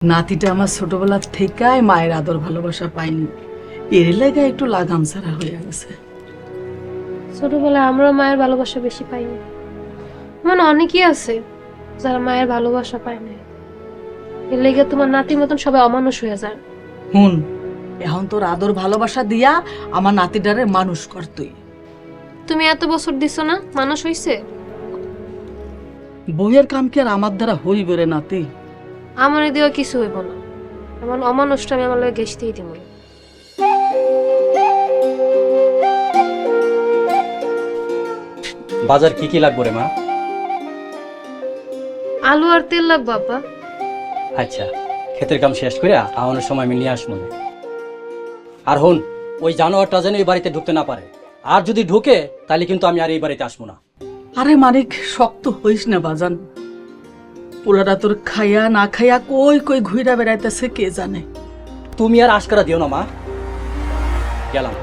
নাতিটা আমার ছোটবেলার থেকেই মায়ের আদর ভালোবাসা পাইনি, এর লেগে একটু লাগাম ছাড়া হয়ে গেছে। ছোটবেলায় আমরা মায়ের ভালোবাসা বেশি পাইনি। মানে অনেকেই আছে যারা মায়ের ভালোবাসা পায় না, এর লেগে তোমার নাতির মতন সবাই অমানুষ হয়ে যায়। হুন, এখন তোর আদর ভালোবাসা দিয়া আমার নাতিটারে মানুষ কর তুই। তুমি এত বছর দিছো না, মানুষ হইছে? বইয়ের কাম কি আর আমার দ্বারা হইবে রে নাতি? আমার দিয়েও কিছু হইব না, এমন অমানুষটা আমি আমার লগে গেছতেই দিব। বাজার কি কি লাগবে রে মা? আলু আর তেল লাগবে আব্বা। আচ্ছা, ক্ষেতের কাম শেষ করে আওয়ানোর সময় আমি নিয়ে আসবো না। আর হন, ওই জানোয়ারটা যেন এই বাড়িতে ঢুকতে না পারে, আর যদি ঢুকে তাহলে কিন্তু আমি আর এই বাড়িতে আসবো না। আরে মানিক, শক্ত হইস না বাজান। পোলাটা তোর খাইয়া না খাইয়া কই কই ঘুরা বেড়াইতেছে কে জানে। তুমি আর আশকারা দিও না মা, গেলাম।